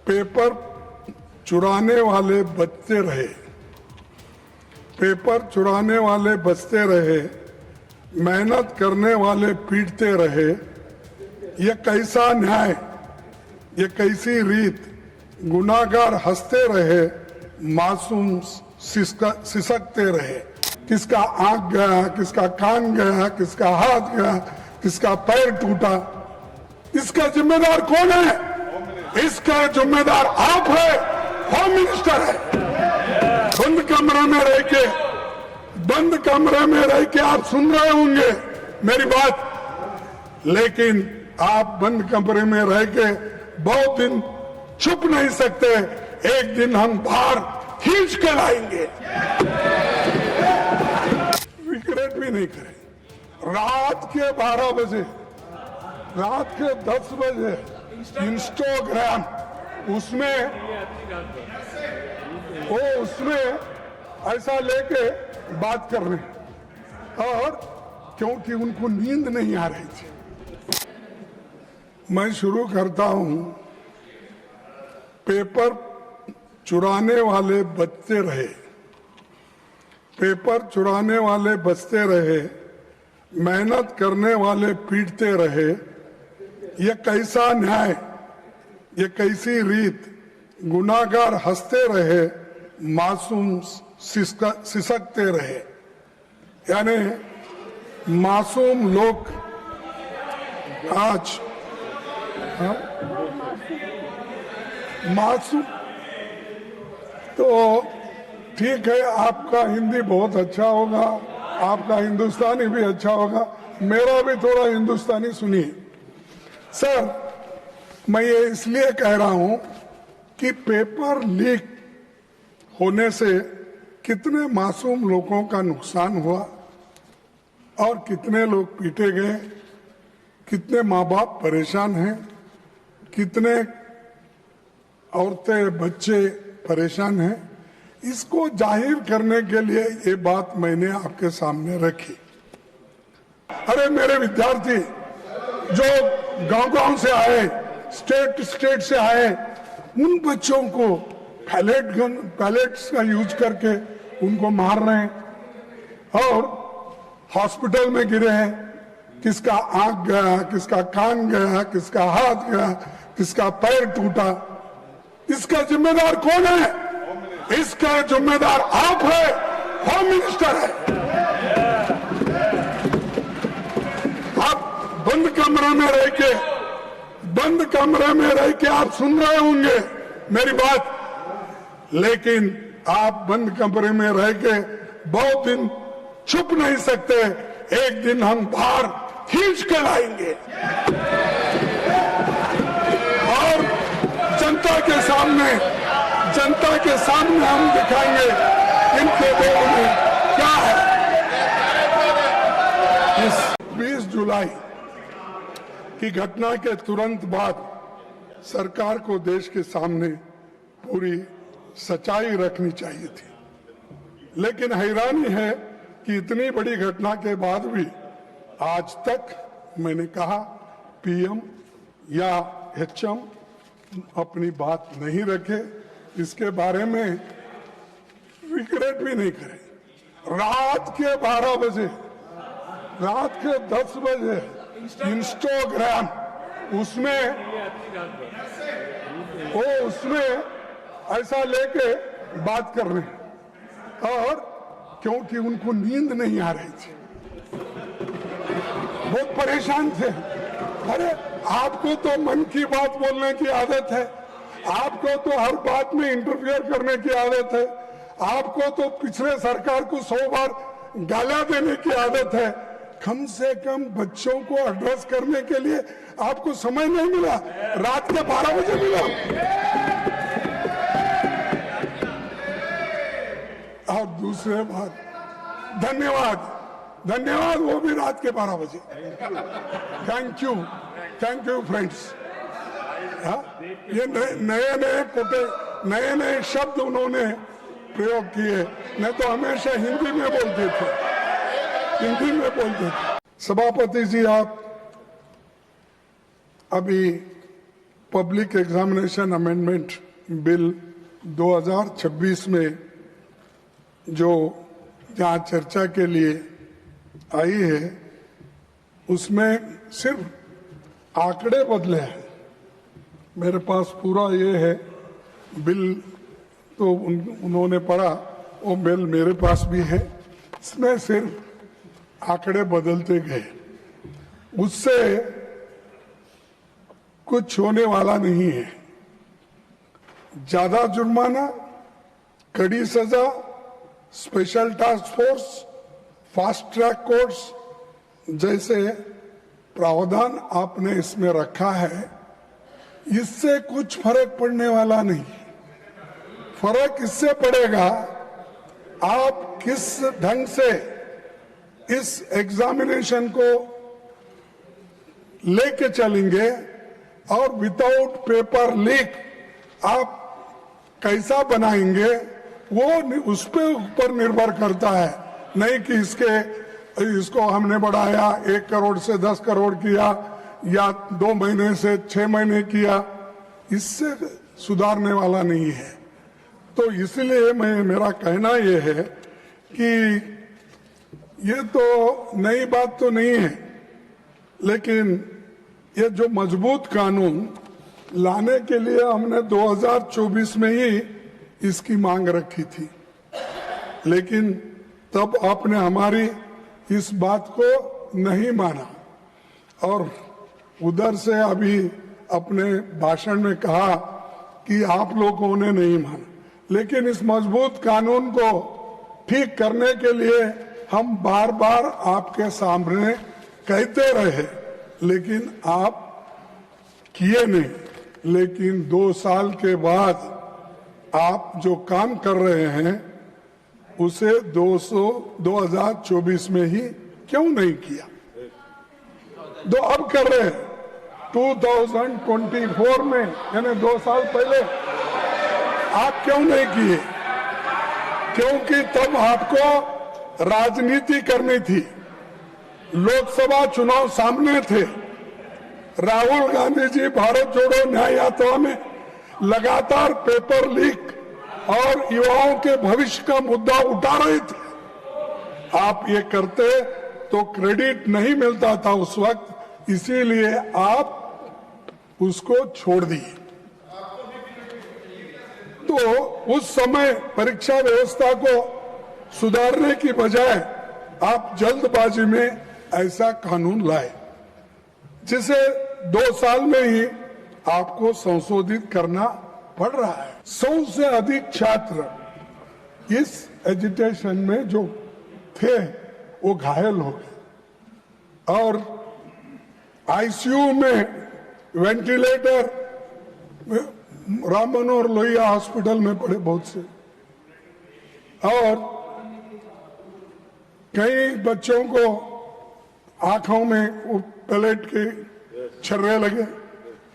Paper चुराने वाले बचते रहे, पेपर चुराने वाले बचते रहे, मेहनत करने वाले पीटते रहे। ये कैसा न्याय, ये कैसी रीत। गुनाहगार हंसते रहे, मासूम सिसकते रहे। किसका आंख गया, किसका कान गया, किसका हाथ गया, किसका पैर टूटा। इसका जिम्मेदार कौन है? इसका जिम्मेदार आप है, होम मिनिस्टर है। बंद कमरे में रह के आप सुन रहे होंगे मेरी बात, लेकिन आप बंद कमरे में रह के बहुत दिन छुप नहीं सकते। एक दिन हम बाहर खींच के लाएंगे। रिग्रेट भी नहीं करें। रात के 12 बजे, रात के 10 बजे इंस्टाग्राम उसमें ऐसा लेके बात कर रहे हैं, और क्योंकि उनको नींद नहीं आ रही थी। मैं शुरू करता हूं। पेपर चुराने वाले बचते रहे, पेपर चुराने वाले बचते रहे, मेहनत करने वाले पीटते रहे। ये कैसा न्याय, ये कैसी रीत। गुनाहगार हंसते रहे, मासूम सिसकते रहे। यानी मासूम लोग आज मासूम, तो ठीक है, आपका हिंदी बहुत अच्छा होगा, आपका हिंदुस्तानी भी अच्छा होगा, मेरा भी थोड़ा हिंदुस्तानी सुनिए। सर, मैं ये इसलिए कह रहा हूं कि पेपर लीक होने से कितने मासूम लोगों का नुकसान हुआ और कितने लोग पीटे गए, कितने माँ बाप परेशान हैं, कितने औरतें बच्चे परेशान हैं। इसको जाहिर करने के लिए ये बात मैंने आपके सामने रखी। अरे मेरे विद्यार्थी जो गांव-गांव से आए, स्टेट से आए, उन बच्चों को पैलेट्स का यूज करके उनको मार रहे हैं और हॉस्पिटल में गिरे हैं। किसका आंख गया, किसका कान गया, किसका हाथ गया, किसका पैर टूटा। इसका जिम्मेदार कौन है? इसका जिम्मेदार आप है, होम मिनिस्टर है। आप बंद कमरे में रह के आप सुन रहे होंगे मेरी बात, लेकिन आप बंद कमरे में रह के बहुत दिन छुप नहीं सकते। एक दिन हम बाहर खींच के लाएंगे और जनता के सामने हम दिखाएंगे इनके दिल में क्या है। इस 20 जुलाई की घटना के तुरंत बाद सरकार को देश के सामने पूरी सच्चाई रखनी चाहिए थी, लेकिन हैरानी है कि इतनी बड़ी घटना के बाद भी आज तक मैंने कहा पीएम या एचएम अपनी बात नहीं रखे, इसके बारे में रिग्रेट भी नहीं करें। रात के 12 बजे, रात के 10 बजे इंस्टाग्राम उसमें ऐसा लेके बात कर रहे हैं, और क्योंकि उनको नींद नहीं आ रही थी, बहुत परेशान थे। अरे आपको तो मन की बात बोलने की आदत है, आपको तो हर बात में इंटरफियर करने की आदत है, आपको तो पिछले सरकार को 100 बार गालियां देने की आदत है। कम से कम बच्चों को एड्रेस करने के लिए आपको समय नहीं मिला, रात के 12 बजे मिला। और दूसरे बात, धन्यवाद वो भी रात के 12 बजे। Thank you friends. ये नए शब्द उन्होंने प्रयोग किए, नहीं तो हमेशा हिंदी में बोलते थे। सभापति जी, आप अभी पब्लिक एग्जामिनेशन अमेंडमेंट बिल 2026 में जो यहाँ चर्चा के लिए आई है, उसमें सिर्फ आंकड़े बदले हैं। मेरे पास पूरा ये है बिल, तो उन्होंने पढ़ा, वो बिल मेरे पास भी है। इसमें सिर्फ आंकड़े बदलते गए, उससे कुछ होने वाला नहीं है। ज्यादा जुर्माना, कड़ी सजा, special task force, fast track courts जैसे प्रावधान आपने इसमें रखा है, इससे कुछ फर्क पड़ने वाला नहीं। फर्क इससे पड़ेगा आप किस ढंग से इस एग्जामिनेशन को लेके चलेंगे और विदाउट पेपर लीक आप कैसा बनाएंगे, वो उस पे ऊपर निर्भर करता है। नहीं कि इसको हमने बढ़ाया 1 करोड़ से 10 करोड़ किया या 2 महीने से 6 महीने किया, इससे सुधारने वाला नहीं है। तो इसलिए मेरा कहना ये है कि ये तो नई बात तो नहीं है, लेकिन ये जो मजबूत कानून लाने के लिए हमने 2024 में ही इसकी मांग रखी थी, लेकिन तब आपने हमारी इस बात को नहीं माना और उधर से अभी अपने भाषण में कहा कि आप लोगों ने नहीं माना। लेकिन इस मजबूत कानून को ठीक करने के लिए हम बार बार आपके सामने कहते रहे, लेकिन आप किए नहीं। लेकिन 2 साल के बाद आप जो काम कर रहे हैं उसे 2024 में ही क्यों नहीं किया? तो अब कर रहे हैं 2024 में, यानी 2 साल पहले आप क्यों नहीं किए? क्योंकि तब आपको राजनीति करनी थी, लोकसभा चुनाव सामने थे। राहुल गांधी जी भारत जोड़ो न्याय यात्रा में लगातार पेपर लीक और युवाओं के भविष्य का मुद्दा उठा रहे थे। आप ये करते तो क्रेडिट नहीं मिलता था उस वक्त, इसीलिए आप उसको छोड़ दिए। तो उस समय परीक्षा व्यवस्था को सुधारने की बजाय आप जल्दबाजी में ऐसा कानून लाए, जिसे 2 साल में ही आपको संशोधित करना पड़ रहा है। 100 से अधिक छात्र इस एजिटेशन में जो थे वो घायल हो गए और आईसीयू में वेंटिलेटर राम मनोहर लोहिया हॉस्पिटल में पड़े बहुत से, और कई बच्चों को आंखों में वो पैलेट के छर्रे लगे,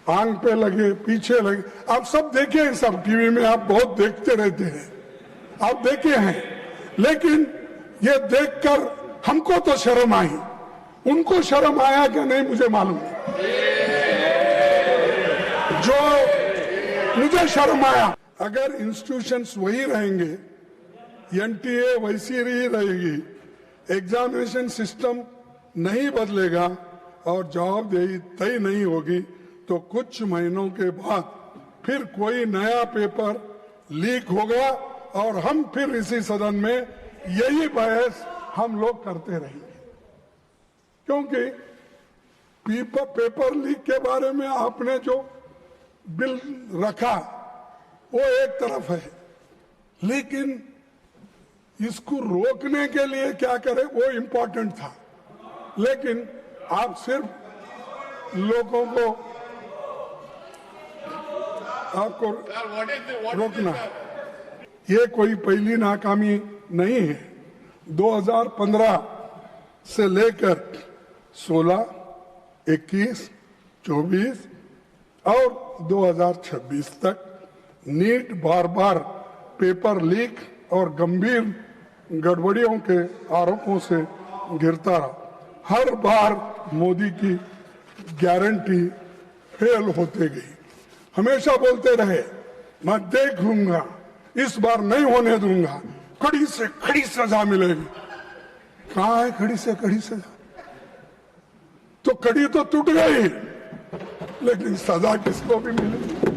आंख पे लगे, पीछे लगे। आप सब देखे हैं, सब टीवी में आप बहुत देखते रहते हैं, आप देखे हैं। लेकिन ये देखकर हमको तो शर्म आई, उनको शर्म आया कि नहीं मुझे मालूम नहीं। जो मुझे शर्म आया, अगर इंस्टीट्यूशंस वही रहेंगे, एनटीए वैसी ही रहेगी, एग्जामिनेशन सिस्टम नहीं बदलेगा और जवाबदेही तय नहीं होगी, तो कुछ महीनों के बाद फिर कोई नया पेपर लीक होगा और हम फिर इसी सदन में यही बहस हम लोग करते रहेंगे। क्योंकि पेपर लीक के बारे में आपने जो बिल रखा वो एक तरफ है, लेकिन इसको रोकने के लिए क्या करें वो इम्पोर्टेंट था। लेकिन आप सिर्फ लोगों को आपको रोकना, ये कोई पहली नाकामी नहीं है। 2015 से लेकर 16, 21, 24 और 2026 तक नीट बार बार पेपर लीक और गंभीर गड़बड़ियों के आरोपों से घिरता रहा। हर बार मोदी की गारंटी फेल होते गई। हमेशा बोलते रहे मैं देख लूंगा, इस बार नहीं होने दूंगा, कड़ी से कड़ी सजा मिलेगी। कहां है कड़ी से कड़ी सजा? तो कड़ी तो टूट गई, लेकिन सजा किसको भी मिलेगी।